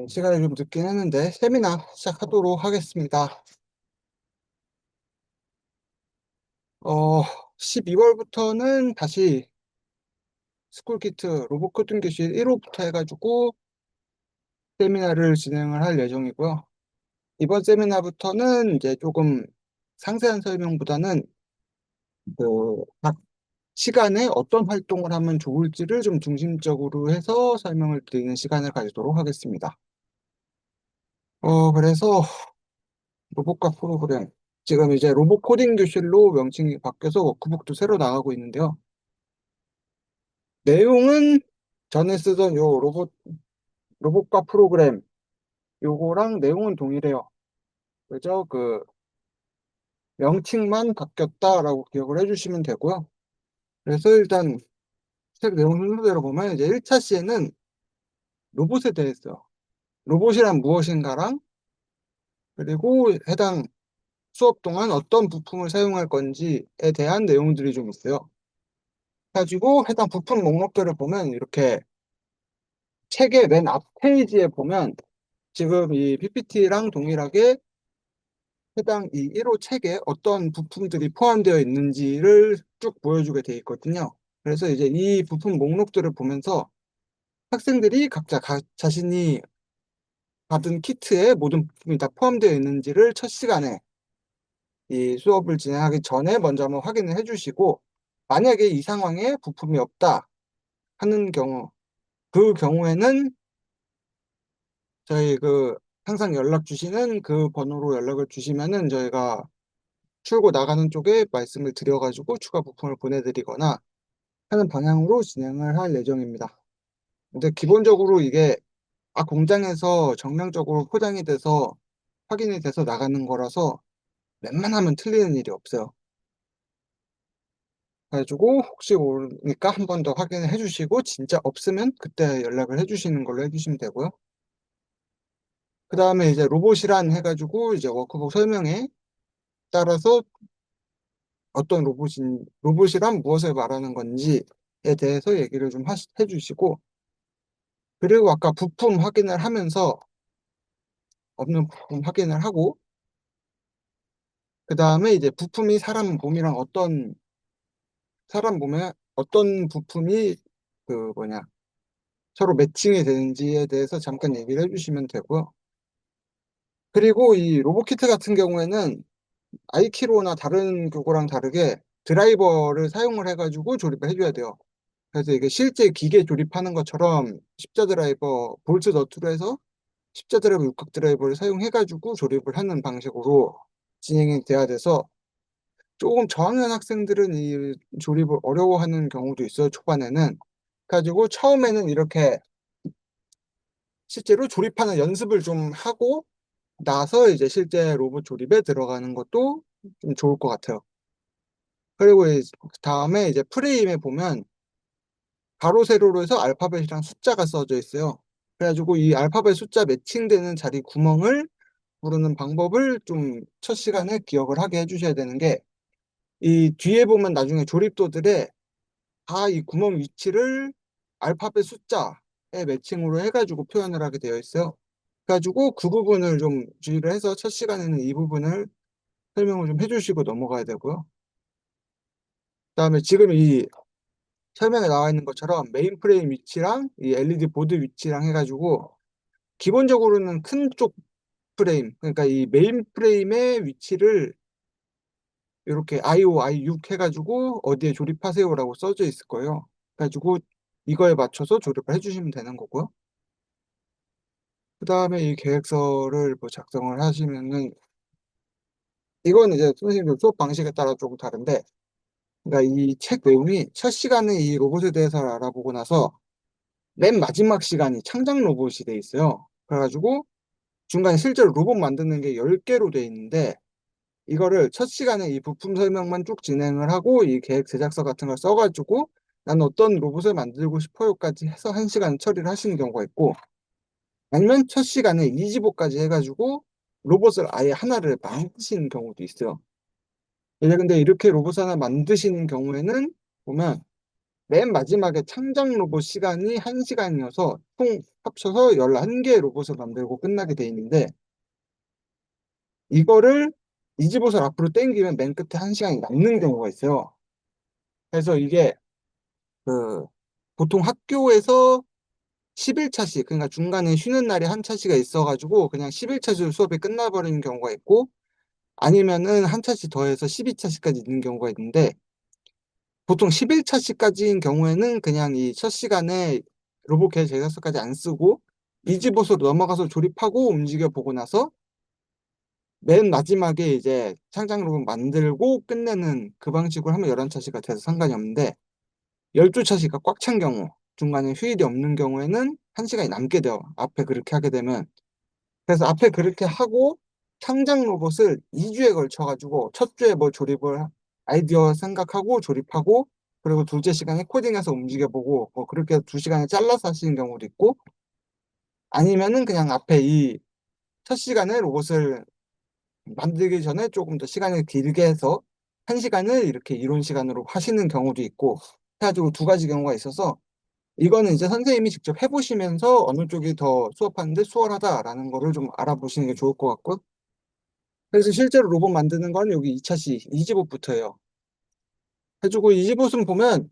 시간이 좀 늦긴 했는데 세미나 시작하도록 하겠습니다. 어, 12월부터는 다시 스쿨키트 로봇 코딩 교실 1호부터 해가지고 세미나를 진행을 할 예정이고요. 이번 세미나부터는 이제 조금 상세한 설명보다는 각 시간에 어떤 활동을 하면 좋을지를 좀 중심적으로 해서 설명을 드리는 시간을 가지도록 하겠습니다. 그래서 로봇과 프로그램. 지금 이제 로봇 코딩 교실로 명칭이 바뀌어서 워크북도 새로 나가고 있는데요. 내용은 전에 쓰던 요 로봇과 프로그램, 요거랑 내용은 동일해요. 그죠? 명칭만 바뀌었다라고 기억을 해주시면 되고요. 그래서 일단 책 내용 순서대로 보면 이제 1차 시에는 로봇에 대해서, 로봇이란 무엇인가랑 그리고 해당 수업 동안 어떤 부품을 사용할 건지에 대한 내용들이 좀 있어요. 가지고 해당 부품 목록들을 보면 이렇게 책의 맨 앞 페이지에 보면 지금 이 PPT랑 동일하게 해당 이 1호 책에 어떤 부품들이 포함되어 있는지를 쭉 보여주게 돼 있거든요. 그래서 이제 이 부품 목록들을 보면서 학생들이 각자 자신이 받은 키트에 모든 부품이 다 포함되어 있는지를 첫 시간에 이 수업을 진행하기 전에 먼저 한번 확인을 해주시고 만약에 이 상황에 부품이 없다 하는 경우 그 경우에는 저희 항상 연락 주시는 그 번호로 연락을 주시면은 저희가 출고 나가는 쪽에 말씀을 드려가지고 추가 부품을 보내드리거나 하는 방향으로 진행을 할 예정입니다. 근데 기본적으로 이게 공장에서 정량적으로 포장이 돼서 확인이 돼서 나가는 거라서 웬만하면 틀리는 일이 없어요. 그래가지고 혹시 모르니까 한 번 더 확인을 해주시고 진짜 없으면 그때 연락을 해주시는 걸로 해주시면 되고요. 그 다음에 이제 로봇이란 해가지고 이제 워크북 설명에 따라서 어떤 로봇이란 무엇을 말하는 건지에 대해서 얘기를 좀 해주시고, 그리고 아까 부품 확인을 하면서 없는 부품 확인을 하고, 그 다음에 이제 부품이 사람 몸에 어떤 부품이 서로 매칭이 되는지에 대해서 잠깐 얘기를 해주시면 되고요. 그리고 이 로봇키트 같은 경우에는 아이키로나 다른 교고랑 다르게 드라이버를 사용을 해가지고 조립을 해줘야 돼요. 그래서 이게 실제 기계 조립하는 것처럼 십자 드라이버, 볼트 너트로 해서 십자 드라이버, 육각 드라이버를 사용해가지고 조립을 하는 방식으로 진행이 돼야 돼서 조금 저학년 학생들은 이 조립을 어려워하는 경우도 있어요, 초반에는. 가지고 처음에는 이렇게 실제로 조립하는 연습을 좀 하고 나서 이제 실제 로봇 조립에 들어가는 것도 좀 좋을 것 같아요. 그리고 다음에 이제 프레임에 보면 가로 세로로 해서 알파벳이랑 숫자가 써져 있어요. 그래가지고 이 알파벳 숫자 매칭되는 자리 구멍을 부르는 방법을 좀 첫 시간에 기억을 하게 해주셔야 되는 게 이 뒤에 보면 나중에 조립도들에 다 이 구멍 위치를 알파벳 숫자에 매칭으로 해가지고 표현을 하게 되어 있어요. 그래가지고 그 부분을 좀 주의를 해서 첫 시간에는 이 부분을 설명을 좀 해주시고 넘어가야 되고요. 그다음에 지금 이 설명에 나와 있는 것처럼 메인 프레임 위치랑 이 LED 보드 위치랑 해가지고 기본적으로는 큰 쪽 프레임, 그러니까 이 메인 프레임의 위치를 이렇게 IO, I6 해가지고 어디에 조립하세요라고 써져 있을 거예요. 그래가지고 이거에 맞춰서 조립을 해주시면 되는 거고요. 그 다음에 이 계획서를 뭐 작성을 하시면은 이건 이제 선생님 수업 방식에 따라 조금 다른데, 그러니까 이 책 내용이 첫 시간에 이 로봇에 대해서 알아보고 나서 맨 마지막 시간이 창작 로봇이 돼 있어요. 그래가지고 중간에 실제로 로봇 만드는 게 10개로 돼 있는데 이거를 첫 시간에 이 부품 설명만 쭉 진행을 하고 이 계획 제작서 같은 걸 써가지고 난 어떤 로봇을 만들고 싶어요까지 해서 1시간 처리를 하시는 경우가 있고, 아니면 첫 시간에 이지보까지 해가지고 로봇을 아예 하나를 만드시는 경우도 있어요. 이제 근데 이렇게 로봇 하나 만드시는 경우에는 보면 맨 마지막에 창작 로봇 시간이 1시간이어서 총 합쳐서 11개의 로봇을 만들고 끝나게 돼 있는데 이거를 이지봇을 앞으로 당기면 맨 끝에 1시간이 남는 경우가 있어요. 그래서 이게 그 보통 학교에서 10일차씩 그러니까 중간에 쉬는 날이 한 차시가 있어가지고 그냥 11차씩 수업이 끝나버리는 경우가 있고 아니면은 한 차씩 더해서 12차씩까지 있는 경우가 있는데 보통 11차씩까지인 경우에는 그냥 이 첫 시간에 로봇 개 제작서까지 안 쓰고 이지봇으로 넘어가서 조립하고 움직여 보고 나서 맨 마지막에 이제 창작 로봇 만들고 끝내는 그 방식으로 하면 11차시가 돼서 상관이 없는데 12차시가 꽉 찬 경우 중간에 휴일이 없는 경우에는 1시간이 남게 돼요. 앞에 그렇게 하게 되면. 그래서 앞에 그렇게 하고 창작 로봇을 2주에 걸쳐 가지고 첫 주에 뭐 조립을 아이디어 생각하고 조립하고 그리고 둘째 시간에 코딩해서 움직여 보고 뭐 그렇게 2시간에 잘라서 하시는 경우도 있고 아니면은 그냥 앞에 이 첫 시간에 로봇을 만들기 전에 조금 더 시간을 길게 해서 1시간을 이렇게 이론 시간으로 하시는 경우도 있고 해가지고 두 가지 경우가 있어서 이거는 이제 선생님이 직접 해보시면서 어느 쪽이 더 수업하는데 수월하다라는 거를 좀 알아보시는 게 좋을 것 같고 그래서 실제로 로봇 만드는 건 여기 2차시 이지봇부터예요. 해주고 이지봇은 보면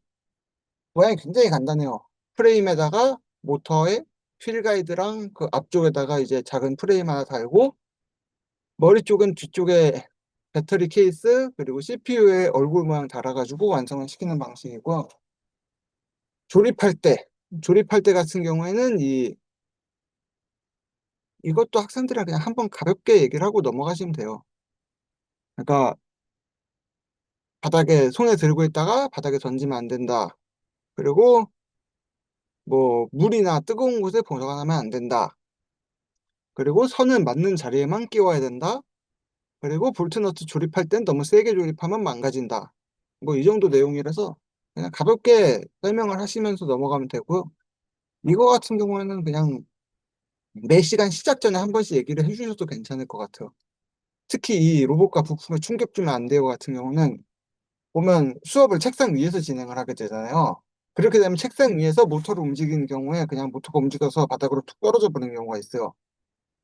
모양이 굉장히 간단해요. 프레임에다가 모터에 휠 가이드랑 그 앞쪽에다가 이제 작은 프레임 하나 달고 머리 쪽은 뒤쪽에 배터리 케이스 그리고 CPU에 얼굴 모양 달아가지고 완성을 시키는 방식이고 조립할 때 조립할 때 같은 경우에는 이것도 학생들이랑 그냥 한번 가볍게 얘기를 하고 넘어가시면 돼요. 그러니까 바닥에 손에 들고 있다가 바닥에 던지면 안 된다. 그리고 뭐 물이나 뜨거운 곳에 보관하면 안 된다. 그리고 선을 맞는 자리에만 끼워야 된다. 그리고 볼트너트 조립할 땐 너무 세게 조립하면 망가진다. 뭐 이 정도 내용이라서 그냥 가볍게 설명을 하시면서 넘어가면 되고요. 이거 같은 경우에는 그냥 매 시간 시작 전에 한 번씩 얘기를 해주셔도 괜찮을 것 같아요. 특히 이 로봇과 부품에 충격 주면 안 돼요 같은 경우는 보면 수업을 책상 위에서 진행을 하게 되잖아요. 그렇게 되면 책상 위에서 모터를 움직이는 경우에 그냥 모터가 움직여서 바닥으로 툭 떨어져 버리는 경우가 있어요.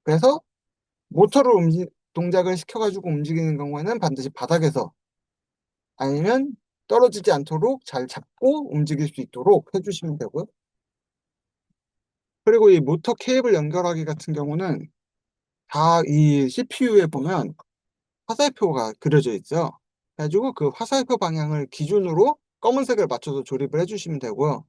그래서 모터를 동작을 시켜가지고 움직이는 경우에는 반드시 바닥에서 아니면 떨어지지 않도록 잘 잡고 움직일 수 있도록 해주시면 되고요. 그리고 이 모터 케이블 연결하기 같은 경우는 다 이 CPU에 보면 화살표가 그려져 있어요. 그래가지고 그 화살표 방향을 기준으로 검은색을 맞춰서 조립을 해주시면 되고요.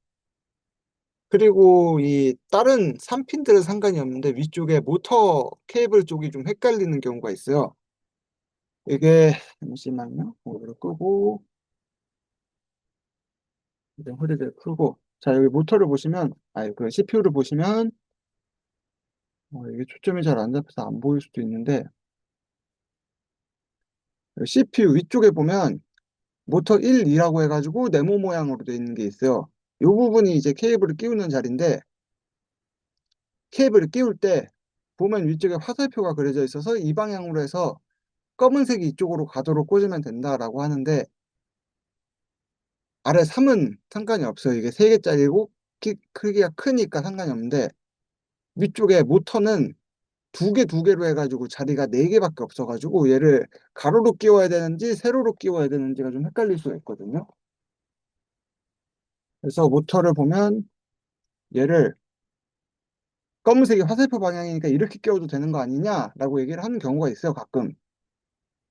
그리고 이 다른 3핀들은 상관이 없는데 위쪽에 모터 케이블 쪽이 좀 헷갈리는 경우가 있어요. 이게 잠시만요. 이거를 끄고 이제 허리를 풀고 자 여기 모터를 보시면 그 CPU를 보시면 이게 초점이 잘 안 잡혀서 안 보일 수도 있는데 CPU 위쪽에 보면 모터 1, 2라고 해가지고 네모 모양으로 되어 있는 게 있어요. 이 부분이 이제 케이블을 끼우는 자리인데 케이블을 끼울 때 보면 위쪽에 화살표가 그려져 있어서 이 방향으로 해서 검은색이 이쪽으로 가도록 꽂으면 된다라고 하는데 아래 3은 상관이 없어요. 이게 3개짜리고 크기가 크니까 상관이 없는데 위쪽에 모터는 두 개로 해가지고 자리가 4개밖에 없어가지고 얘를 가로로 끼워야 되는지 세로로 끼워야 되는지가 좀 헷갈릴 수가 있거든요. 그래서 모터를 보면 얘를 검은색이 화살표 방향이니까 이렇게 끼워도 되는 거 아니냐라고 얘기를 하는 경우가 있어요, 가끔.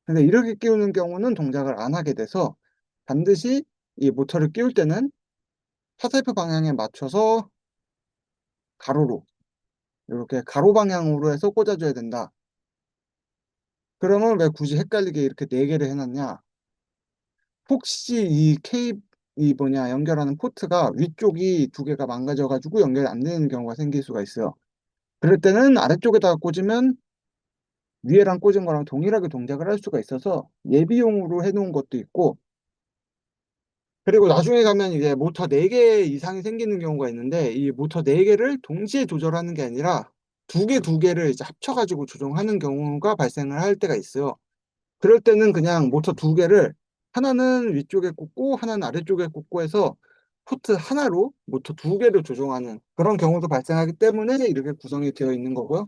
근데 이렇게 끼우는 경우는 동작을 안 하게 돼서 반드시 이 모터를 끼울 때는 화살표 방향에 맞춰서 가로로 이렇게 가로 방향으로 해서 꽂아줘야 된다. 그러면 왜 굳이 헷갈리게 이렇게 4개를 해놨냐? 혹시 이 뭐냐 연결하는 포트가 위쪽이 2개가 망가져가지고 연결이 안 되는 경우가 생길 수가 있어요. 그럴 때는 아래쪽에다가 꽂으면 위에랑 꽂은 거랑 동일하게 동작을 할 수가 있어서 예비용으로 해놓은 것도 있고 그리고 나중에 가면 이제 모터 4개 이상이 생기는 경우가 있는데 이 모터 4개를 동시에 조절하는 게 아니라 2개를 이제 합쳐가지고 조정하는 경우가 발생을 할 때가 있어요. 그럴 때는 그냥 모터 2개를 하나는 위쪽에 꽂고 하나는 아래쪽에 꽂고 해서 포트 하나로 모터 두 개를 조종하는 그런 경우도 발생하기 때문에 이렇게 구성이 되어 있는 거고요.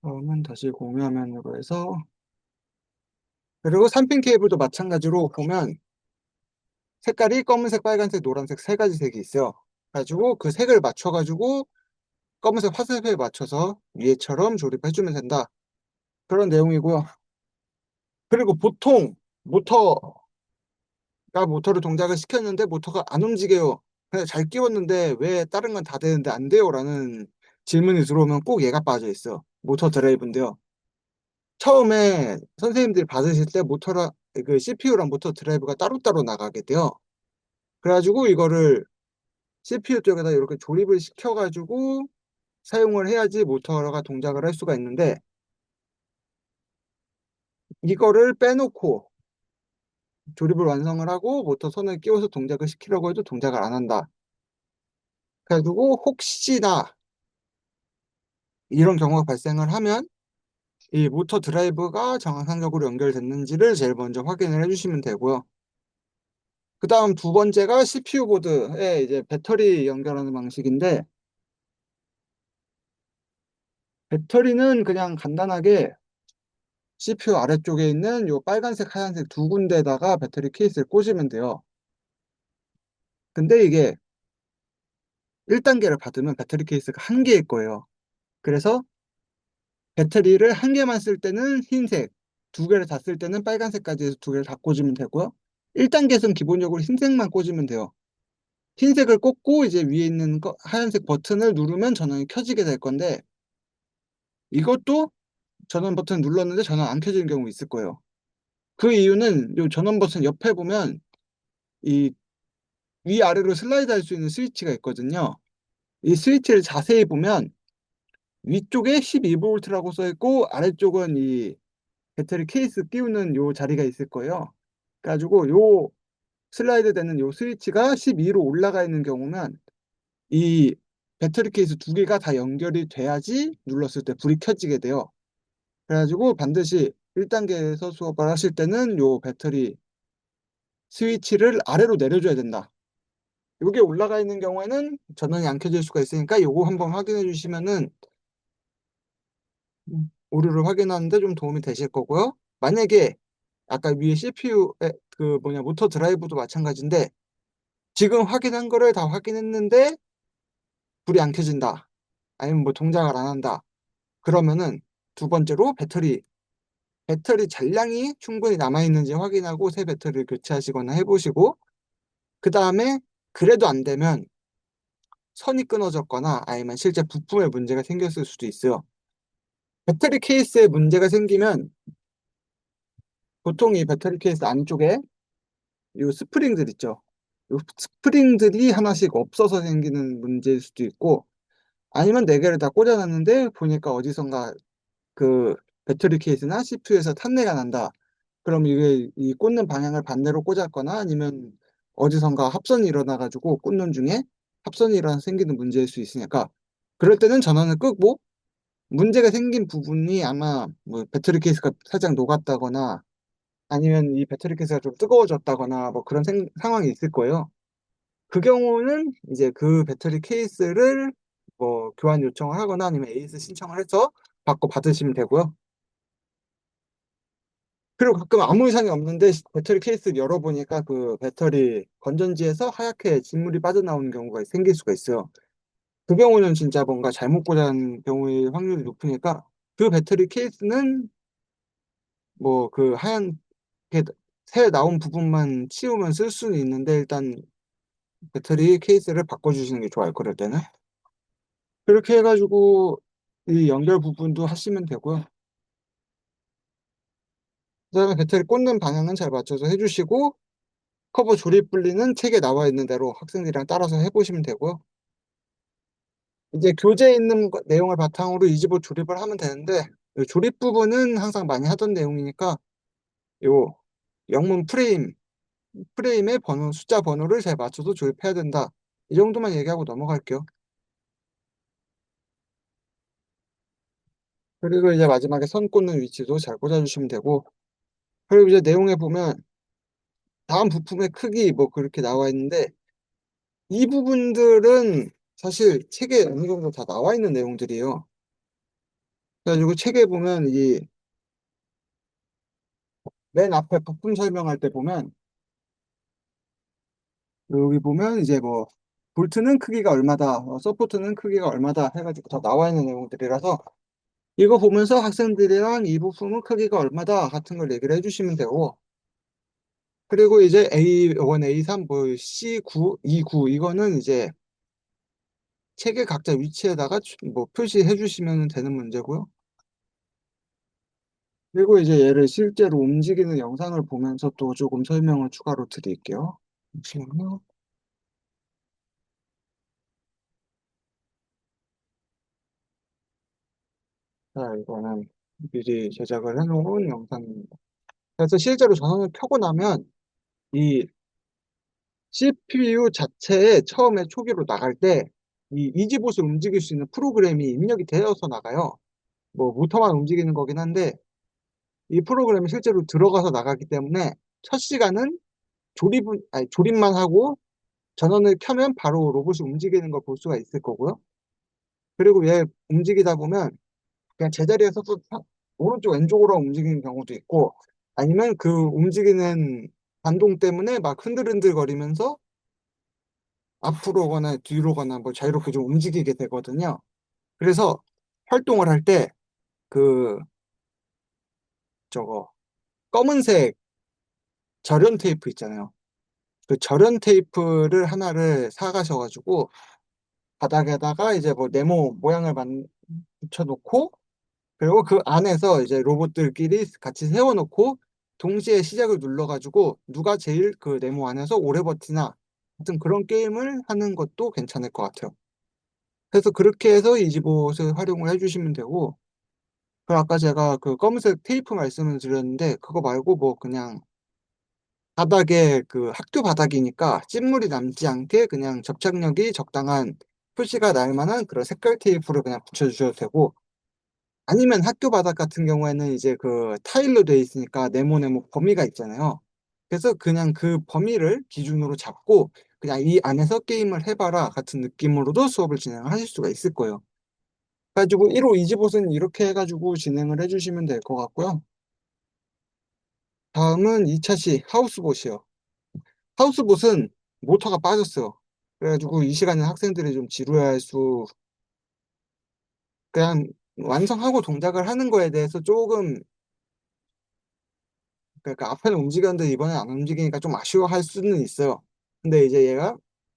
그러면 다시 공유화면으로 해서 그리고 3핀 케이블도 마찬가지로 보면 색깔이 검은색, 빨간색, 노란색 세 가지 색이 있어요. 가지고 그 색을 맞춰가지고 검은색 화살표에 맞춰서 위에처럼 조립해주면 된다. 그런 내용이고요. 그리고 보통 모터가 모터를 동작을 시켰는데 모터가 안 움직여요. 그냥 잘 끼웠는데 왜 다른 건 다 되는데 안 돼요? 라는 질문이 들어오면 꼭 얘가 빠져 있어. 모터 드라이브인데요. 처음에 선생님들이 받으실 때 모터랑 그 CPU랑 모터 드라이브가 따로따로 나가게 돼요. 그래가지고 이거를 CPU 쪽에다 이렇게 조립을 시켜가지고 사용을 해야지 모터가 동작을 할 수가 있는데 이거를 빼놓고 조립을 완성을 하고 모터 선을 끼워서 동작을 시키려고 해도 동작을 안 한다. 그래가지고 혹시나 이런 경우가 발생을 하면 이 모터 드라이브가 정상적으로 연결됐는지를 제일 먼저 확인을 해주시면 되고요. 그 다음 두 번째가 CPU 보드에 이제 배터리 연결하는 방식인데 배터리는 그냥 간단하게 CPU 아래쪽에 있는 요 빨간색, 하얀색 두 군데에다가 배터리 케이스를 꽂으면 돼요. 근데 이게 1단계를 받으면 배터리 케이스가 한 개일 거예요. 그래서 배터리를 한 개만 쓸 때는 흰색, 두 개를 다 쓸 때는 빨간색까지 해서 두 개를 다 꽂으면 되고요. 1단계에서는 기본적으로 흰색만 꽂으면 돼요. 흰색을 꽂고 이제 위에 있는 하얀색 버튼을 누르면 전원이 켜지게 될 건데 이것도 전원 버튼 눌렀는데 전원 안 켜지는 경우 있을 거예요. 그 이유는 이 전원 버튼 옆에 보면 이 위아래로 슬라이드 할 수 있는 스위치가 있거든요. 이 스위치를 자세히 보면 위쪽에 12V라고 써 있고 아래쪽은 이 배터리 케이스 끼우는 요 자리가 있을 거예요. 그래가지고 요 슬라이드 되는 요 스위치가 12로 올라가 있는 경우면 이 배터리 케이스 두 개가 다 연결이 돼야지 눌렀을 때 불이 켜지게 돼요. 그래가지고 반드시 1단계에서 수업을 하실 때는 요 배터리 스위치를 아래로 내려줘야 된다. 요게 올라가 있는 경우에는 전원이 안 켜질 수가 있으니까 요거 한번 확인해 주시면은 오류를 확인하는데 좀 도움이 되실 거고요. 만약에 아까 위에 CPU에 그 뭐냐 모터 드라이브도 마찬가지인데 지금 확인한 거를 다 확인했는데 불이 안 켜진다. 아니면 뭐 동작을 안 한다. 그러면은 두 번째로 배터리 잔량이 충분히 남아있는지 확인하고 새 배터리를 교체하시거나 해보시고 그 다음에 그래도 안 되면 선이 끊어졌거나 아니면 실제 부품에 문제가 생겼을 수도 있어요. 배터리 케이스에 문제가 생기면 보통 이 배터리 케이스 안쪽에 이 스프링들 있죠. 이 스프링들이 하나씩 없어서 생기는 문제일 수도 있고 아니면 네 개를 다 꽂아놨는데 보니까 어디선가 그 배터리 케이스나 CPU에서 탄내가 난다. 그럼 이게 이 꽂는 방향을 반대로 꽂았거나 아니면 어디선가 합선이 일어나가지고 꽂는 중에 합선이 일어나서 생기는 문제일 수 있으니까 그럴 때는 전원을 끄고 문제가 생긴 부분이 아마 뭐 배터리 케이스가 살짝 녹았다거나 아니면 이 배터리 케이스가 좀 뜨거워졌다거나 뭐 그런 상황이 있을 거예요. 그 경우는 이제 그 배터리 케이스를 뭐 교환 요청을 하거나 아니면 AS 신청을 해서 받고 받으시면 되고요. 그리고 가끔 아무 이상이 없는데 배터리 케이스를 열어보니까 그 배터리 건전지에서 하얗게 진물이 빠져나오는 경우가 생길 수가 있어요. 그 경우는 진짜 뭔가 잘못 고장 경우의 확률이 높으니까 그 배터리 케이스는 뭐 그 하얀 게 새 나온 부분만 치우면 쓸 수는 있는데 일단 배터리 케이스를 바꿔주시는 게 좋아요. 그럴 때는. 그렇게 해가지고 이 연결 부분도 하시면 되고요. 그다음에 배터리 꽂는 방향은 잘 맞춰서 해주시고 커버 조립 분리는 책에 나와 있는 대로 학생들이랑 따라서 해보시면 되고요. 이제 교재에 있는 내용을 바탕으로 이 집을 조립을 하면 되는데 이 조립 부분은 항상 많이 하던 내용이니까 요 영문 프레임의 번호, 숫자 번호를 잘 맞춰서 조립해야 된다. 이 정도만 얘기하고 넘어갈게요. 그리고 이제 마지막에 선 꽂는 위치도 잘 꽂아주시면 되고 그리고 이제 내용에 보면 다음 부품의 크기 뭐 그렇게 나와 있는데 이 부분들은 사실 책에 어느 정도 다 나와 있는 내용들이에요. 그래가지고 책에 보면 이 맨 앞에 부품 설명할 때 보면 여기 보면 이제 뭐 볼트는 크기가 얼마다, 서포트는 크기가 얼마다 해가지고 다 나와 있는 내용들이라서 이거 보면서 학생들이랑 이 부품은 크기가 얼마다 같은 걸 얘기를 해주시면 되고 그리고 이제 A1, A3, 뭐 C9, E9 이거는 이제 책의 각자 위치에다가 뭐 표시해 주시면 되는 문제고요. 그리고 이제 얘를 실제로 움직이는 영상을 보면서 또 조금 설명을 추가로 드릴게요. 잠시만요. 자, 이거는 미리 제작을 해놓은 영상입니다. 그래서 실제로 전원을 켜고 나면 이 CPU 자체에 처음에 초기로 나갈 때 이 이지봇을 움직일 수 있는 프로그램이 입력이 되어서 나가요. 뭐 모터만 움직이는 거긴 한데 이 프로그램이 실제로 들어가서 나가기 때문에 첫 시간은 조립만 하고 전원을 켜면 바로 로봇이 움직이는 걸 볼 수가 있을 거고요. 그리고 얘 움직이다 보면 그냥 제자리에서 또 오른쪽 왼쪽으로 움직이는 경우도 있고 아니면 그 움직이는 반동 때문에 막 흔들흔들 거리면서 앞으로 거나 뒤로 거나 뭐 자유롭게 좀 움직이게 되거든요. 그래서 활동을 할 때 그 저거 검은색 절연 테이프 있잖아요. 그 절연 테이프를 하나를 사가셔가지고 바닥에다가 이제 뭐 네모 모양을 붙여놓고 그리고 그 안에서 이제 로봇들끼리 같이 세워놓고 동시에 시작을 눌러가지고 누가 제일 그 네모 안에서 오래 버티나 하여튼 그런 게임을 하는 것도 괜찮을 것 같아요. 그래서 그렇게 해서 이지봇을 활용을 해주시면 되고 그 아까 제가 그 검은색 테이프 말씀을 드렸는데 그거 말고 뭐 그냥 바닥에 그 학교 바닥이니까 찐물이 남지 않게 그냥 접착력이 적당한 표시가 날 만한 그런 색깔 테이프를 그냥 붙여주셔도 되고 아니면 학교 바닥 같은 경우에는 이제 그 타일로 되어 있으니까 네모네모 범위가 있잖아요. 그래서 그냥 그 범위를 기준으로 잡고 그냥 이 안에서 게임을 해봐라 같은 느낌으로도 수업을 진행하실 수가 있을 거예요. 그래가지고 1호 이지봇은 이렇게 해가지고 진행을 해주시면 될 것 같고요. 다음은 2차시 하우스봇이요. 하우스봇은 모터가 빠졌어요. 그래가지고 이 시간에 학생들이 좀 지루해할 수, 그냥 완성하고 동작을 하는 거에 대해서 조금, 그러니까 앞에는 움직였는데 이번엔 안 움직이니까 좀 아쉬워할 수는 있어요. 근데 이제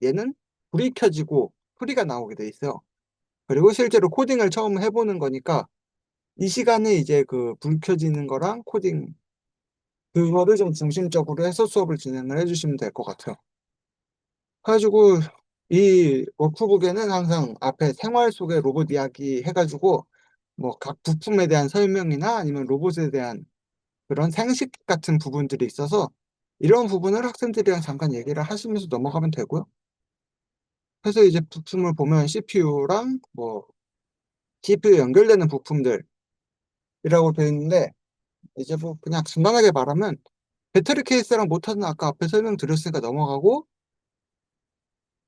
얘는 불이 켜지고 소리가 나오게 돼 있어요. 그리고 실제로 코딩을 처음 해보는 거니까 이 시간에 이제 그 불 켜지는 거랑 코딩, 그거를 좀 중심적으로 해서 수업을 진행을 해주시면 될 것 같아요. 그래가지고 이 워크북에는 항상 앞에 생활 속의 로봇 이야기 해가지고 뭐 각 부품에 대한 설명이나 아니면 로봇에 대한 그런 상식 같은 부분들이 있어서 이런 부분을 학생들이랑 잠깐 얘기를 하시면서 넘어가면 되고요. 그래서 이제 부품을 보면 CPU랑 뭐 GPU 연결되는 부품들이라고 되어 있는데 이제 뭐 그냥 간단하게 말하면 배터리 케이스랑 모터는 아까 앞에 설명드렸으니까 넘어가고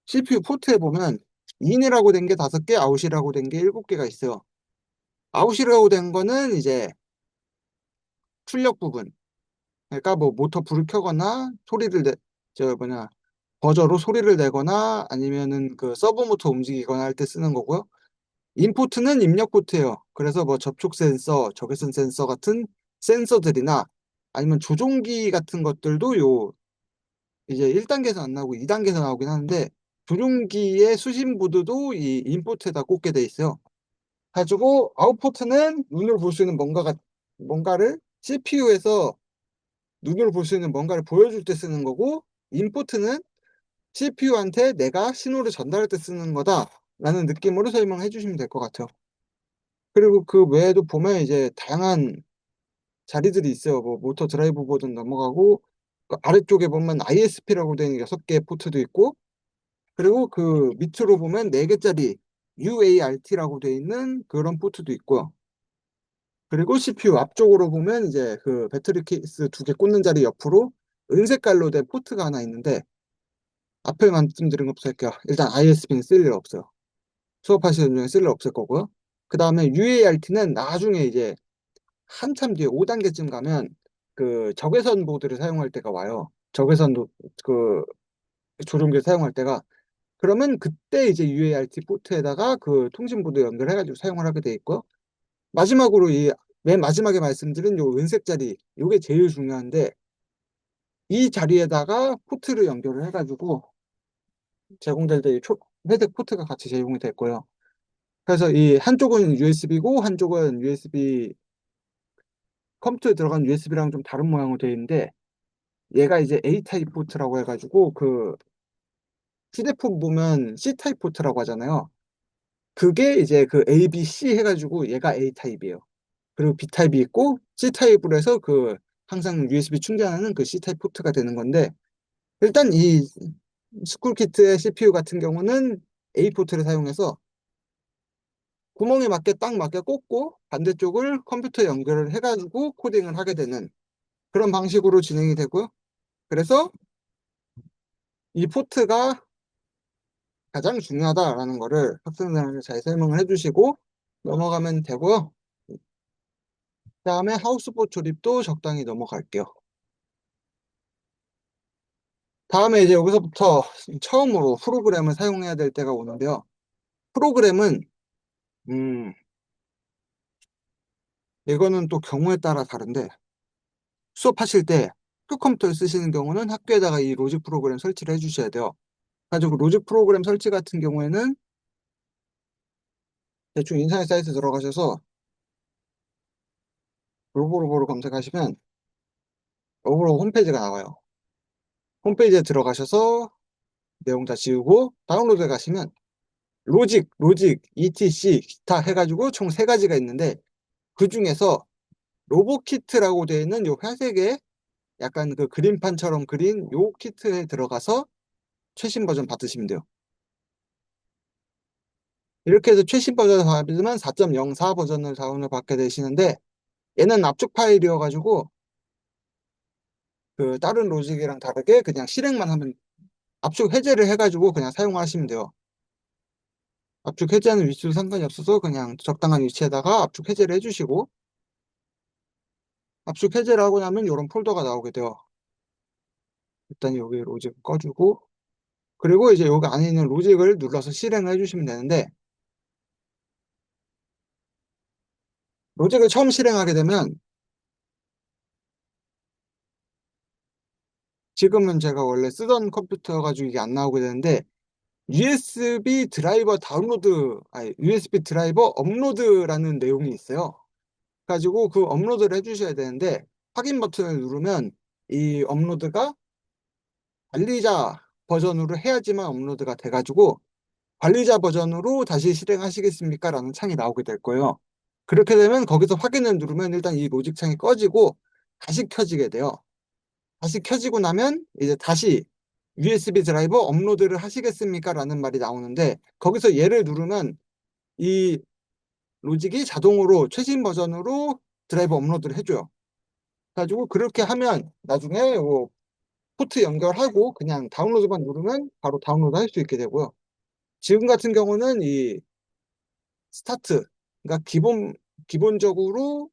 CPU 포트에 보면 인이라고 된 게 5개, 아웃이라고 된 게 7개가 있어요. 아웃이라고 된 거는 이제 출력 부분. 그러니까 뭐 모터 불을 켜거나 저 뭐냐, 버저로 소리를 내거나 아니면은 그 서브 모터 움직이거나 할 때 쓰는 거고요. 인포트는 입력 포트예요. 그래서 뭐 접촉 센서, 적외선 센서 같은 센서들이나 아니면 조종기 같은 것들도 이제 1단계에서 안 나오고 2단계에서 나오긴 하는데 조종기의 수신보드도 이 인포트에다 꽂게 돼 있어요. 가지고 아웃포트는 눈으로 볼 수 있는 뭔가를 CPU에서 눈으로 볼 수 있는 뭔가를 보여줄 때 쓰는 거고 인포트는 CPU한테 내가 신호를 전달할 때 쓰는 거다라는 느낌으로 설명해 주시면 될 것 같아요. 그리고 그 외에도 보면 이제 다양한 자리들이 있어요. 뭐 모터 드라이브 보드 넘어가고 그 아래쪽에 보면 ISP라고 되는 6개의 포트도 있고 그리고 그 밑으로 보면 4개짜리 UART라고 되어 있는 그런 포트도 있고요. 그리고 CPU 앞쪽으로 보면 이제 그 배터리 케이스 2개 꽂는 자리 옆으로 은색깔로 된 포트가 하나 있는데 앞에 말씀드린 것부터 할게요. 일단 ISP는 쓸 일 없어요. 수업하시는 중에 쓸 일 없을 거고요. 그 다음에 UART는 나중에 이제 한참 뒤에 5단계쯤 가면 그 적외선 보드를 사용할 때가 와요. 그 조종기를 사용할 때가. 그러면 그때 이제 UART 포트에다가 그 통신보드 연결해가지고 사용을 하게 돼 있고요. 마지막으로 이 맨 마지막에 말씀드린 요 은색 자리, 요게 제일 중요한데 이 자리에다가 포트를 연결을 해가지고 제공될 때 헤드 포트가 같이 제공이 될 거예요. 그래서 이 한쪽은 USB고 한쪽은 USB 컴퓨터에 들어간 USB랑 좀 다른 모양으로 되어 있는데 얘가 이제 A 타입 포트라고 해가지고 그 휴대폰 보면 C 타입 포트라고 하잖아요. 그게 이제 그 A, B, C 해가지고 얘가 A 타입이에요. 그리고 B 타입이 있고 C 타입으로 해서 그 항상 USB 충전하는 그 C 타입 포트가 되는 건데 일단 이 스쿨 키트의 CPU 같은 경우는 A 포트를 사용해서 구멍에 맞게 딱 맞게 꽂고 반대쪽을 컴퓨터에 연결을 해가지고 코딩을 하게 되는 그런 방식으로 진행이 되고요. 그래서 이 포트가 가장 중요하다라는 거를 학생들한테 잘 설명을 해주시고 넘어가면 되고요. 그다음에 하우스보트 조립도 적당히 넘어갈게요. 다음에 이제 여기서부터 처음으로 프로그램을 사용해야 될 때가 오는데요. 프로그램은 음, 이거는 또 경우에 따라 다른데 수업하실 때 학교 컴퓨터를 쓰시는 경우는 학교에다가 이 로직 프로그램 설치를 해주셔야 돼요. 가지고 로직 프로그램 설치 같은 경우에는 대충 인터넷 사이트 들어가셔서 로보로보로 검색하시면 로보로 홈페이지가 나와요. 홈페이지에 들어가셔서 내용 다 지우고 다운로드에 가시면 로직, ETC, 기타 해가지고 총 세 가지가 있는데 그 중에서 로보키트라고 되어 있는 요 회색의 약간 그 그림판처럼 그린 요 키트에 들어가서 최신 버전 받으시면 돼요. 이렇게 해서 최신 버전을 받으면 4.04 버전을 다운을 받게 되시는데 얘는 압축 파일이어가지고 그 다른 로직이랑 다르게 그냥 실행만 하면 압축 해제를 해가지고 그냥 사용하시면 돼요. 압축 해제하는 위치도 상관이 없어서 그냥 적당한 위치에다가 압축 해제를 해주시고 압축 해제를 하고 나면 이런 폴더가 나오게 돼요. 일단 여기 로직 꺼주고 그리고 이제 여기 안에 있는 로직을 눌러서 실행을 해주시면 되는데 로직을 처음 실행하게 되면 지금은 제가 원래 쓰던 컴퓨터여가지고 이게 안 나오게 되는데 USB 드라이버 다운로드, 아니, USB 드라이버 업로드라는 내용이 있어요. 가지고 그 업로드를 해주셔야 되는데 확인 버튼을 누르면 이 업로드가 관리자 버전으로 해야지만 업로드가 돼가지고 관리자 버전으로 다시 실행하시겠습니까? 라는 창이 나오게 될 거예요. 그렇게 되면 거기서 확인을 누르면 일단 이 로직 창이 꺼지고 다시 켜지게 돼요. 다시 켜지고 나면 이제 다시 USB 드라이버 업로드를 하시겠습니까? 라는 말이 나오는데 거기서 얘를 누르면 이 로직이 자동으로 최신 버전으로 드라이버 업로드를 해줘요. 가지고 그렇게 하면 나중에 요 포트 연결하고 그냥 다운로드만 누르면 바로 다운로드 할 수 있게 되고요. 지금 같은 경우는 이 스타트, 그러니까 기본적으로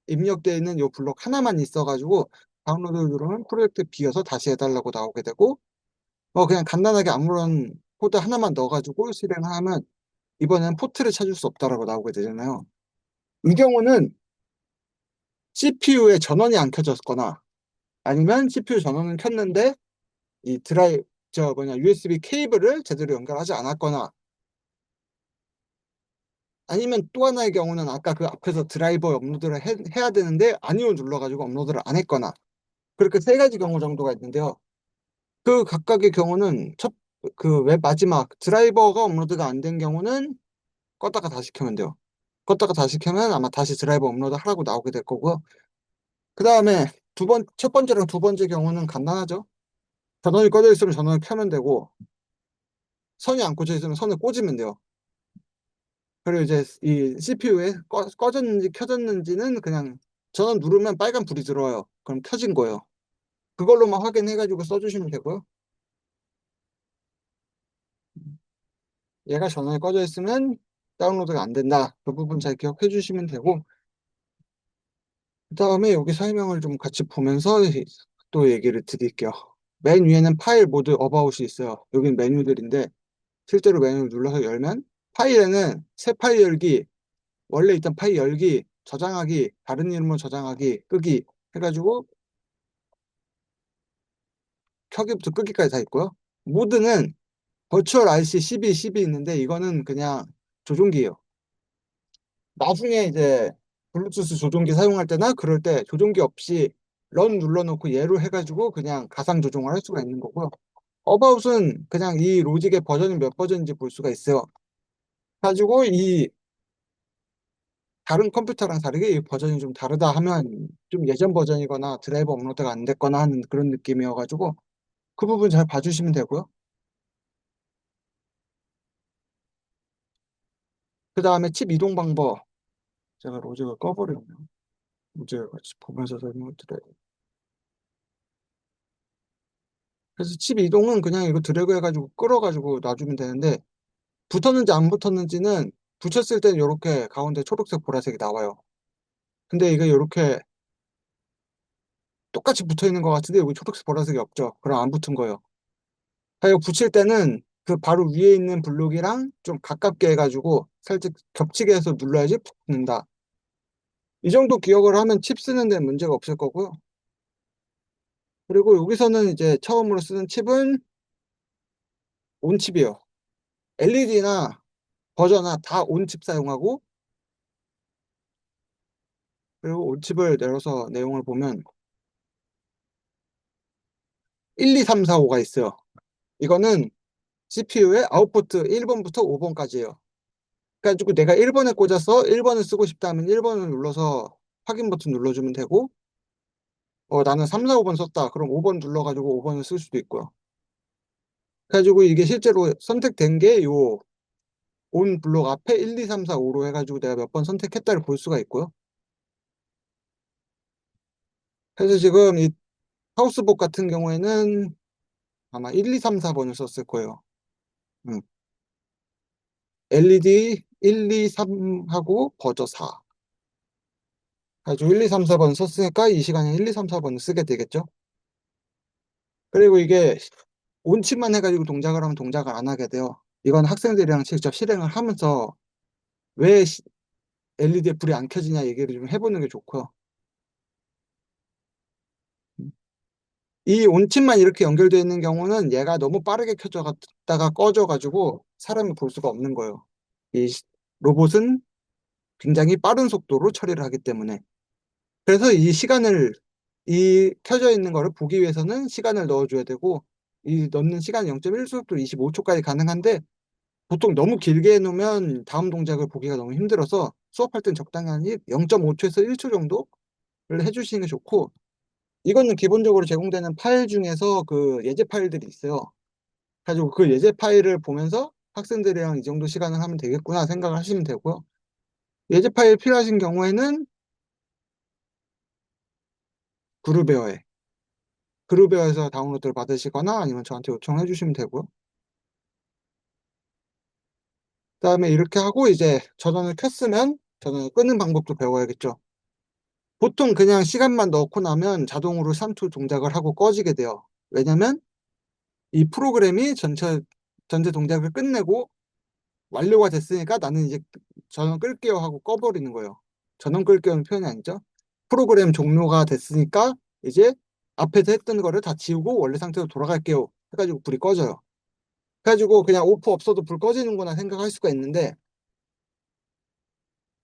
입력되어 있는 요 블록 하나만 있어가지고 다운로드 누르면 프로젝트 비어서 다시 해달라고 나오게 되고 그냥 간단하게 아무런 코드 하나만 넣어가지고 실행하면 이번엔 포트를 찾을 수 없다라고 나오게 되잖아요. 이 경우는 CPU에 전원이 안 켜졌거나 아니면 CPU 전원은 켰는데 이 USB 케이블을 제대로 연결하지 않았거나 아니면 또 하나의 경우는 아까 그 앞에서 드라이버 업로드를 해야 되는데 아니요 눌러가지고 업로드를 안 했거나 그렇게 세 가지 경우 정도가 있는데요. 그 각각의 경우는 그 웹 마지막 드라이버가 업로드가 안 된 경우는 껐다가 다시 켜면 돼요. 껐다가 다시 켜면 아마 다시 드라이버 업로드 하라고 나오게 될 거고요. 그 다음에 첫 번째랑 두 번째 경우는 간단하죠. 전원이 꺼져 있으면 전원을 켜면 되고, 선이 안 꽂혀 있으면 선을 꽂으면 돼요. 그리고 이제 이 CPU에 꺼졌는지 켜졌는지는 그냥 전원 누르면 빨간 불이 들어와요. 그럼 켜진 거예요. 그걸로만 확인해가지고 써주시면 되고요. 얘가 전원이 꺼져 있으면 다운로드가 안 된다. 그 부분 잘 기억해 주시면 되고, 그 다음에 여기 설명을 좀 같이 보면서 또 얘기를 드릴게요. 맨 위에는 파일 모드 어바웃이 있어요. 여긴 메뉴들인데, 실제로 메뉴를 눌러서 열면, 파일에는 새 파일 열기, 원래 있던 파일 열기, 저장하기, 다른 이름으로 저장하기, 끄기 해가지고 켜기부터 끄기까지 다 있고요. 모드는 버추얼 RC 12 있는데 이거는 그냥 조종기예요. 나중에 이제 블루투스 조종기 사용할 때나 그럴 때 조종기 없이 런 눌러놓고 얘로 해가지고 그냥 가상 조종을 할 수가 있는 거고요. 어바웃은 그냥 이 로직의 버전이 몇 버전인지 볼 수가 있어요. 가지고 이 다른 컴퓨터랑 다르게 이 버전이 좀 다르다 하면 좀 예전 버전이거나 드라이버 업로드가 안 됐거나 하는 그런 느낌이어가지고 그 부분 잘 봐주시면 되고요. 그 다음에 칩 이동 방법. 제가 로직을 꺼버렸네요. 로직을 같이 보면서 설명을 드려요. 그래서 칩 이동은 그냥 이거 드래그 해가지고 끌어가지고 놔주면 되는데 붙었는지 안 붙었는지는 붙였을 때는 이렇게 가운데 초록색 보라색이 나와요. 근데 이게 이렇게 똑같이 붙어 있는 것 같은데 여기 초록색 보라색이 없죠. 그럼 안 붙은 거예요. 이거 붙일 때는 그 바로 위에 있는 블록이랑 좀 가깝게 해가지고 살짝 겹치게 해서 눌러야지 붙는다. 이 정도 기억을 하면 칩 쓰는 데 문제가 없을 거고요. 그리고 여기서는 이제 처음으로 쓰는 칩은 온칩이에요. LED나 버저나 다 온칩 사용하고, 그리고 온칩을 내려서 내용을 보면 1, 2, 3, 4, 5가 있어요. 이거는 CPU의 아웃포트 1번부터 5번까지예요. 그래가지고 내가 1번에 꽂아서 1번을 쓰고 싶다면 1번을 눌러서 확인 버튼 눌러주면 되고, 나는 3, 4, 5번 썼다. 그럼 5번 눌러가지고 5번을 쓸 수도 있고요. 그래가지고 이게 실제로 선택된 게 요 온 블록 앞에 1, 2, 3, 4, 5로 해가지고 내가 몇 번 선택했다를 볼 수가 있고요. 그래서 지금 이 하우스복 같은 경우에는 아마 1, 2, 3, 4번을 썼을 거예요. 음. LED 1, 2, 3하고 버저 4. 가지고 1, 2, 3, 4번 썼으니까 이 시간에 1, 2, 3, 4번을 쓰게 되겠죠. 그리고 이게 온치만 해가지고 동작을 하면 동작을 안 하게 돼요. 이건 학생들이랑 직접 실행을 하면서 왜 LED에 불이 안 켜지냐 얘기를 좀 해보는 게 좋고요. 이 온칩만 이렇게 연결되어 있는 경우는 얘가 너무 빠르게 켜져 갔다가 꺼져가지고 사람이 볼 수가 없는 거예요. 이 로봇은 굉장히 빠른 속도로 처리를 하기 때문에. 그래서 이 켜져 있는 거를 보기 위해서는 시간을 넣어줘야 되고, 이 넣는 시간 0.1초도 25초까지 가능한데, 보통 너무 길게 해놓으면 다음 동작을 보기가 너무 힘들어서 수업할 땐 적당히 한 0.5초에서 1초 정도를 해주시는 게 좋고, 이거는 기본적으로 제공되는 파일 중에서 그 예제 파일들이 있어요. 가지고 그 예제 파일을 보면서 학생들이랑 이 정도 시간을 하면 되겠구나 생각을 하시면 되고요. 예제 파일 필요하신 경우에는 그루베어에 그루베어에서 다운로드를 받으시거나 아니면 저한테 요청해 주시면 되고요. 그다음에 이렇게 하고 이제 전원을 켰으면 전원을 끄는 방법도 배워야겠죠. 보통 그냥 시간만 넣고 나면 자동으로 삼투 동작을 하고 꺼지게 돼요. 왜냐면 이 프로그램이 전체 동작을 끝내고 완료가 됐으니까 나는 이제 전원 끌게요 하고 꺼버리는 거예요. 전원 끌게요는 표현이 아니죠. 프로그램 종료가 됐으니까 이제 앞에서 했던 거를 다 지우고 원래 상태로 돌아갈게요 해가지고 불이 꺼져요. 그래가지고 그냥 오프 없어도 불 꺼지는구나 생각할 수가 있는데,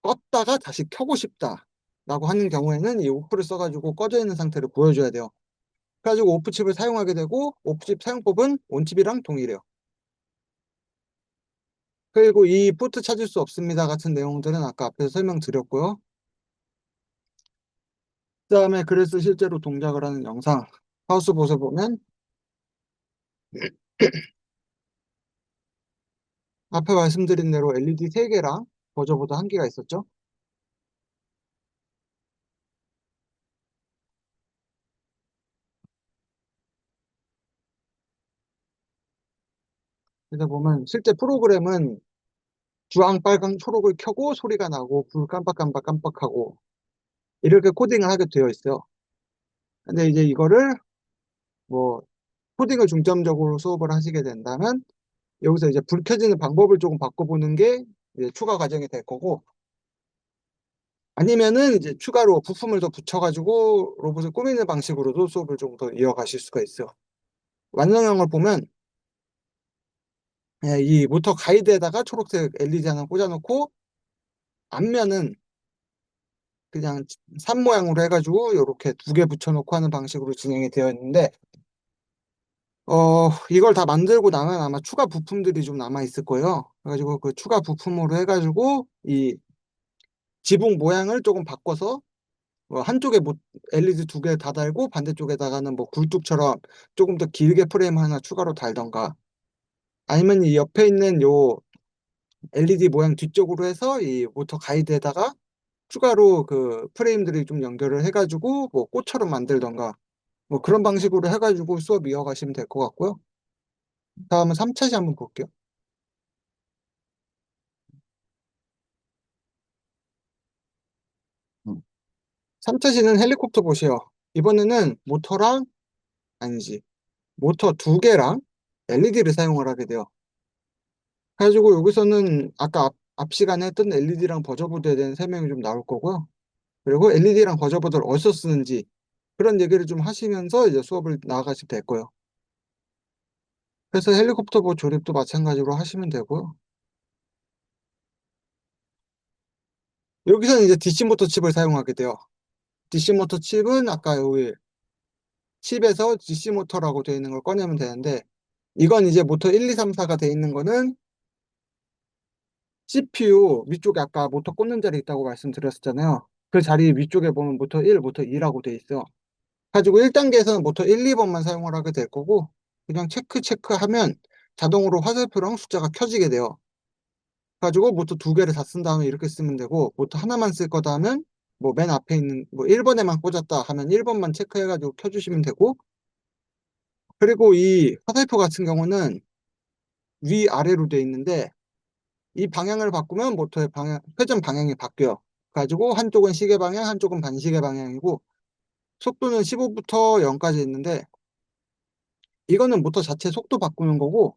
껐다가 다시 켜고 싶다 라고 하는 경우에는 이 오프를 써가지고 꺼져 있는 상태를 보여줘야 돼요. 그래가지고 오프칩을 사용하게 되고, 오프칩 사용법은 온칩이랑 동일해요. 그리고 이 포트 찾을 수 없습니다 같은 내용들은 아까 앞에서 설명드렸고요. 그 다음에 그래서 실제로 동작을 하는 영상 하우스봇을 보면 앞에 말씀드린 대로 LED 3개랑 버저보드 1개가 있었죠. 그래서 보면 실제 프로그램은 주황, 빨강, 초록을 켜고 소리가 나고 불 깜빡깜빡 깜빡하고 이렇게 코딩을 하게 되어 있어요. 근데 이제 이거를 뭐 코딩을 중점적으로 수업을 하시게 된다면 여기서 이제 불 켜지는 방법을 조금 바꿔보는 게 이제 추가 과정이 될 거고, 아니면은 이제 추가로 부품을 더 붙여가지고 로봇을 꾸미는 방식으로도 수업을 좀 더 이어가실 수가 있어요. 완성형을 보면 이 모터 가이드에다가 초록색 LED 하나 꽂아놓고 앞면은 그냥 산 모양으로 해가지고 이렇게 두 개 붙여놓고 하는 방식으로 진행이 되어 있는데, 이걸 다 만들고 나면 아마 추가 부품들이 좀 남아 있을 거예요. 그래가지고 그 추가 부품으로 해가지고 이 지붕 모양을 조금 바꿔서 한쪽에 뭐 LED 두 개 다 달고 반대쪽에다가는 뭐 굴뚝처럼 조금 더 길게 프레임 하나 추가로 달던가, 아니면 이 옆에 있는 요 LED 모양 뒤쪽으로 해서 이 모터 가이드에다가 추가로 그 프레임들이 좀 연결을 해가지고 뭐 꽃처럼 만들던가 뭐 그런 방식으로 해가지고 수업 이어가시면 될 것 같고요. 다음은 3차시 한번 볼게요. 3차시는 헬리콥터 보시요. 이번에는 모터랑, 아니지, 모터 두 개랑 LED를 사용을 하게 돼요. 그래가지고 여기서는 아까 앞 시간에 했던 LED랑 버저보드에 대한 설명이 좀 나올 거고요. 그리고 LED랑 버저보드를 어디서 쓰는지 그런 얘기를 좀 하시면서 이제 수업을 나아가시면 될 거예요. 그래서 헬리콥터 뭐 조립도 마찬가지로 하시면 되고요. 여기서는 이제 DC 모터 칩을 사용하게 돼요. DC 모터 칩은 아까 여기 칩에서 DC 모터라고 되어 있는 걸 꺼내면 되는데, 이건 이제 모터 1, 2, 3, 4가 되어 있는 거는 CPU 위쪽에 아까 모터 꽂는 자리 있다고 말씀드렸었잖아요. 그 자리 위쪽에 보면 모터 1, 모터 2라고 되어 있어요. 가지고 1단계에서는 모터 1, 2번만 사용을 하게 될 거고, 그냥 체크하면 자동으로 화살표랑 숫자가 켜지게 돼요. 가지고 모터 두 개를 다 쓴 다음에 이렇게 쓰면 되고, 모터 하나만 쓸 거다 하면 뭐 맨 앞에 있는 뭐 1번에만 꽂았다 하면 1번만 체크해가지고 켜주시면 되고, 그리고 이 화살표 같은 경우는 위아래로 돼 있는데 이 방향을 바꾸면 모터의 방향, 회전 방향이 바뀌어요. 가지고 한쪽은 시계 방향, 한쪽은 반시계 방향이고, 속도는 15부터 0까지 있는데 이거는 모터 자체 속도 바꾸는 거고,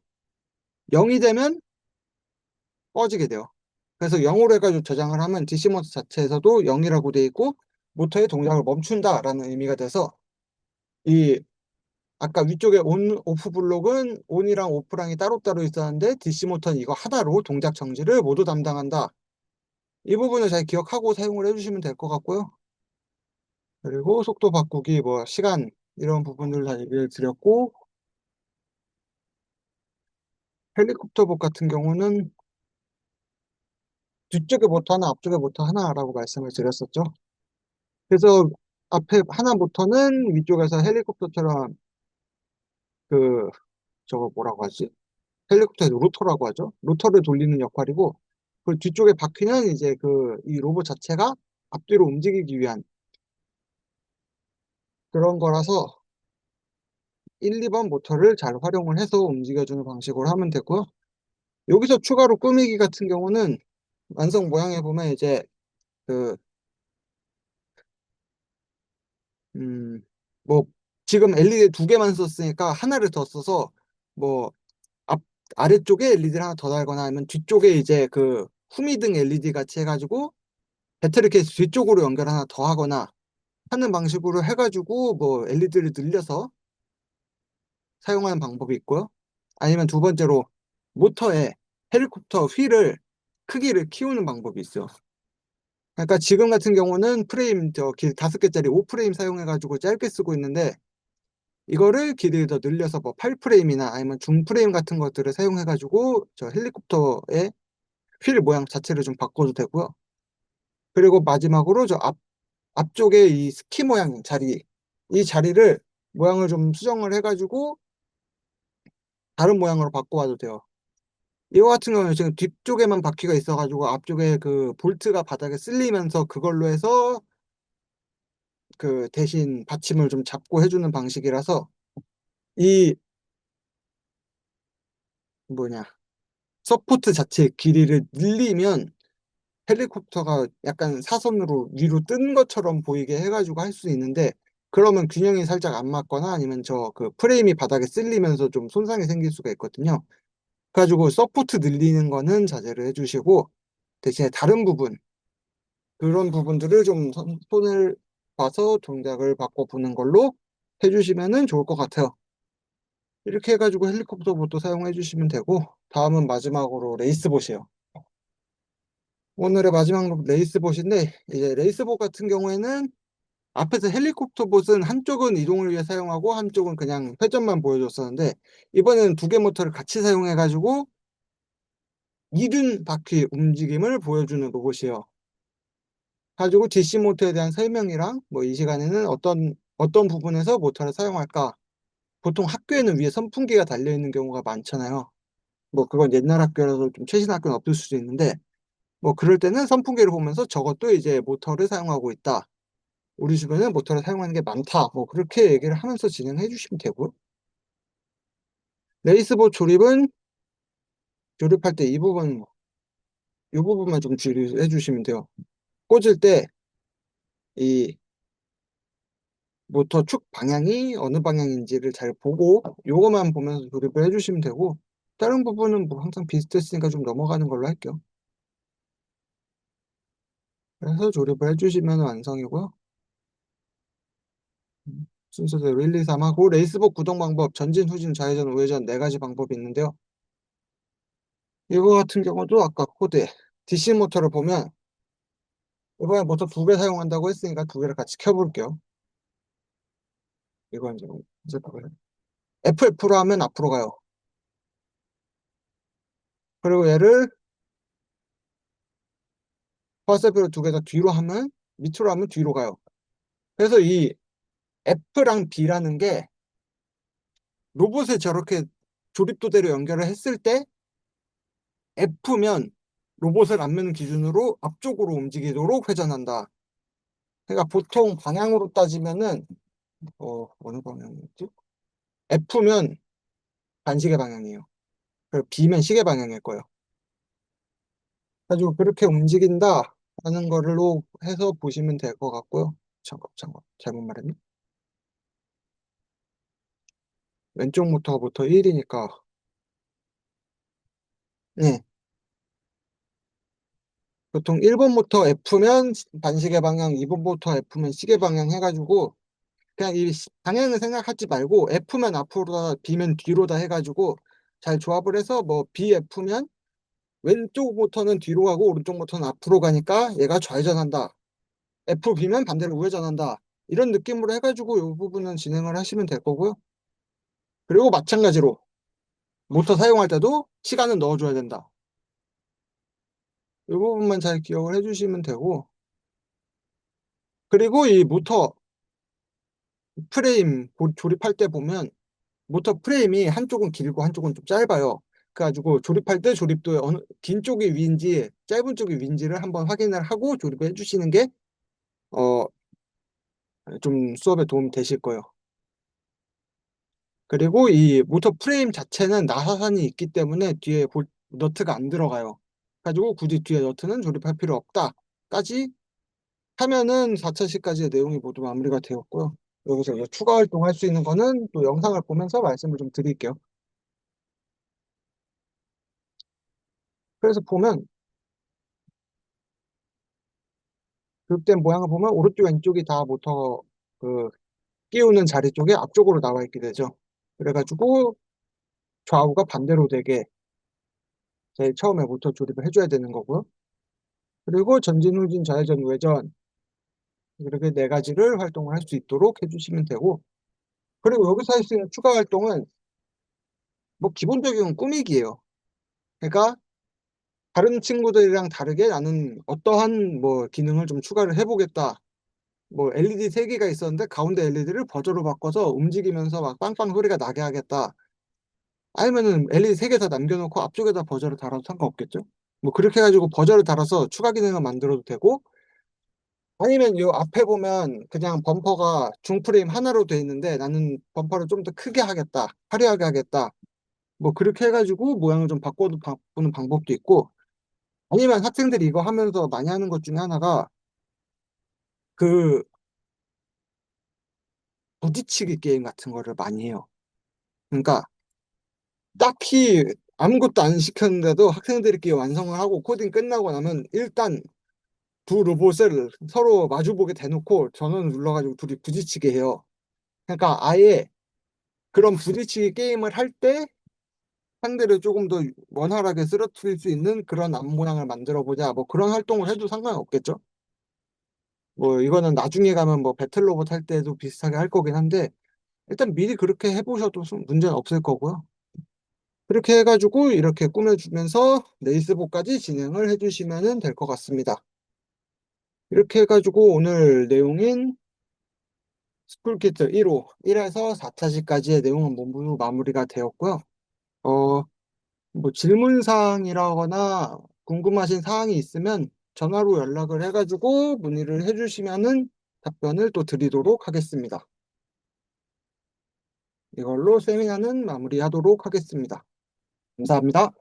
0이 되면 꺼지게 돼요. 그래서 0으로 해가지고 저장을 하면 DC 모터 자체에서도 0이라고 돼 있고 모터의 동작을 멈춘다라는 의미가 돼서, 이 아까 위쪽에 온, 오프 블록은 온이랑 오프랑이 따로따로 있었는데 DC 모터는 이거 하나로 동작 정지를 모두 담당한다. 이 부분을 잘 기억하고 사용을 해주시면 될 것 같고요. 그리고 속도 바꾸기, 뭐 시간 이런 부분들 다 얘기를 드렸고, 헬리콥터복 같은 경우는 뒤쪽에 모터 하나, 앞쪽에 모터 하나라고 말씀을 드렸었죠. 그래서 앞에 하나 모터는 위쪽에서 헬리콥터처럼 그 저거 뭐라고 하지? 헬리콥터의 로터라고 하죠. 로터를 돌리는 역할이고, 그 뒤쪽에 바퀴는 이제 그 이 로봇 자체가 앞뒤로 움직이기 위한 그런 거라서 1, 2번 모터를 잘 활용을 해서 움직여주는 방식으로 하면 되고요. 여기서 추가로 꾸미기 같은 경우는 완성 모양에 보면 이제 그, 음, 뭐 지금 LED 두 개만 썼으니까 하나를 더 써서 뭐 앞, 아래쪽에 LED를 하나 더 달거나 아니면 뒤쪽에 이제 그 후미등 LED 같이 해가지고 배터리 케이스 뒤쪽으로 연결 하나 더 하거나 하는 방식으로 해가지고 뭐 LED를 늘려서 사용하는 방법이 있고요. 아니면 두 번째로 모터에 헬리콥터 휠을 크기를 키우는 방법이 있어요. 그러니까 지금 같은 경우는 프레임 길 5개짜리 5프레임 사용해가지고 짧게 쓰고 있는데, 이거를 길이를 더 늘려서 뭐 8프레임이나 아니면 중프레임 같은 것들을 사용해가지고 저 헬리콥터의 휠 모양 자체를 좀 바꿔도 되고요. 그리고 마지막으로 저 앞쪽에 이 스키 모양 자리, 이 자리를 모양을 좀 수정을 해가지고 다른 모양으로 바꿔와도 돼요. 이거 같은 경우는 지금 뒤쪽에만 바퀴가 있어가지고 앞쪽에 그 볼트가 바닥에 쓸리면서 그걸로 해서 그 대신 받침을 좀 잡고 해주는 방식이라서 이 뭐냐, 서포트 자체의 길이를 늘리면 헬리콥터가 약간 사선으로 위로 뜬 것처럼 보이게 해가지고 할 수 있는데, 그러면 균형이 살짝 안 맞거나 아니면 저 그 프레임이 바닥에 쓸리면서 좀 손상이 생길 수가 있거든요. 그래가지고 서포트 늘리는 거는 자제를 해주시고, 대신에 다른 부분, 그런 부분들을 좀 손을 봐서 동작을 바꿔보는 걸로 해주시면은 좋을 것 같아요. 이렇게 해가지고 헬리콥터 보도 사용해 주시면 되고, 다음은 마지막으로 레이스봇이에요. 오늘의 마지막 레이스봇인데, 이제 레이스봇 같은 경우에는 앞에서 헬리콥터 봇은 한쪽은 이동을 위해 사용하고 한쪽은 그냥 회전만 보여줬었는데, 이번에는 두 개 모터를 같이 사용해가지고 이륜 바퀴 움직임을 보여주는 로봇이에요. 가지고 DC 모터에 대한 설명이랑 뭐 이 시간에는 어떤 부분에서 모터를 사용할까? 보통 학교에는 위에 선풍기가 달려 있는 경우가 많잖아요. 뭐 그건 옛날 학교라서 좀 최신 학교는 없을 수도 있는데, 뭐 그럴 때는 선풍기를 보면서 저것도 이제 모터를 사용하고 있다. 우리 주변에 모터를 사용하는 게 많다. 뭐 그렇게 얘기를 하면서 진행해 주시면 되고요. 레이스보 조립은 조립할 때 이 부분만 좀 주의해 주시면 돼요. 꽂을 때 이 모터 축 방향이 어느 방향인지를 잘 보고 요거만 보면서 조립을 해 주시면 되고, 다른 부분은 뭐 항상 비슷했으니까 좀 넘어가는 걸로 할게요. 그래서 조립을 해 주시면 완성이고요. 순서대로 1, 2, 3 하고, 레이스복 구동 방법, 전진, 후진, 좌회전, 우회전 네 가지 방법이 있는데요. 이거 같은 경우도 아까 코드 DC 모터를 보면 이번에 모터 두 개 사용한다고 했으니까 두 개를 같이 켜볼게요. 이건 이제 FF로 하면 앞으로 가요. 그리고 얘를 파워세프로 두 개 다 뒤로 하면, 밑으로 하면 뒤로 가요. 그래서 이 F랑 B라는 게 로봇에 저렇게 조립도대로 연결을 했을 때 F면 로봇을 앞면 기준으로 앞쪽으로 움직이도록 회전한다. 그러니까 보통 방향으로 따지면은 어느 방향이었지? F면 반시계 방향이에요. 그리고 B면 시계 방향일 거예요. 가지고 그렇게 움직인다 하는 거로 해서 보시면 될 것 같고요. 잠깐 잘못 말했네. 왼쪽 모터부터 1이니까. 네. 보통 1번 모터 F면 반시계 방향, 2번 모터 F면 시계 방향 해가지고 그냥 이 방향을 생각하지 말고 F면 앞으로다 B면 뒤로다 해가지고 잘 조합을 해서 뭐 BF면 왼쪽 모터는 뒤로 가고 오른쪽 모터는 앞으로 가니까 얘가 좌회전한다. FB면 반대로 우회전한다. 이런 느낌으로 해가지고 이 부분은 진행을 하시면 될 거고요. 그리고 마찬가지로 모터 사용할 때도 시간은 넣어줘야 된다. 이 부분만 잘 기억을 해주시면 되고, 그리고 이 모터 프레임 조립할 때 보면 모터 프레임이 한쪽은 길고 한쪽은 좀 짧아요. 그래가지고 조립할 때 조립도에 어느 긴 쪽이 위인지 짧은 쪽이 위인지를 한번 확인을 하고 조립을 해주시는 게 어, 좀 수업에 도움 되실 거예요. 그리고 이 모터 프레임 자체는 나사선이 있기 때문에 뒤에 너트가 안 들어가요. 가지고 굳이 뒤에 너트는 조립할 필요 없다까지 하면은 4차시까지의 내용이 모두 마무리가 되었고요. 여기서 이제 추가 활동할 수 있는 거는 또 영상을 보면서 말씀을 좀 드릴게요. 그래서 보면 교육된 모양을 보면 오른쪽 왼쪽이 다 모터 그 끼우는 자리 쪽에 앞쪽으로 나와 있게 되죠. 그래가지고 좌우가 반대로 되게 제일 처음에 모터 조립을 해줘야 되는 거고요. 그리고 전진, 후진, 좌회전, 우회전 이렇게 네 가지를 활동을 할 수 있도록 해주시면 되고, 그리고 여기서 할 수 있는 추가 활동은 뭐 기본적인 꾸미기예요. 그러니까 다른 친구들이랑 다르게 나는 어떠한 뭐 기능을 좀 추가를 해보겠다. 뭐 LED 3개가 있었는데 가운데 LED를 버저로 바꿔서 움직이면서 막 빵빵 소리가 나게 하겠다. 아니면은 LED 3개 다 남겨놓고 앞쪽에다 버저를 달아도 상관없겠죠? 뭐 그렇게 해가지고 버저를 달아서 추가 기능을 만들어도 되고, 아니면 요 앞에 보면 그냥 범퍼가 중프레임 하나로 돼 있는데 나는 범퍼를 좀 더 크게 하겠다, 화려하게 하겠다. 뭐 그렇게 해가지고 모양을 좀 바꾸는 방법도 있고, 아니면 학생들이 이거 하면서 많이 하는 것 중에 하나가 그 부딪히기 게임 같은 거를 많이 해요. 그러니까 딱히 아무것도 안 시켰는데도 학생들끼리 완성을 하고 코딩 끝나고 나면 일단 두 로봇을 서로 마주보게 대놓고 전원을 눌러가지고 둘이 부딪히게 해요. 그러니까 아예 그런 부딪히기 게임을 할 때 상대를 조금 더 원활하게 쓰러뜨릴 수 있는 그런 앞 모양을 만들어 보자. 뭐 그런 활동을 해도 상관이 없겠죠. 뭐 이거는 나중에 가면 뭐 배틀로봇 할 때도 비슷하게 할 거긴 한데, 일단 미리 그렇게 해보셔도 문제는 없을 거고요. 그렇게 해가지고 이렇게 꾸며주면서 레이스복까지 진행을 해주시면 될 것 같습니다. 이렇게 해가지고 오늘 내용인 스쿨키트 1호 1에서 4차시까지의 내용은 모두 마무리가 되었고요. 어, 뭐 질문사항이라거나 궁금하신 사항이 있으면 전화로 연락을 해가지고 문의를 해주시면은 답변을 또 드리도록 하겠습니다. 이걸로 세미나는 마무리하도록 하겠습니다. 감사합니다.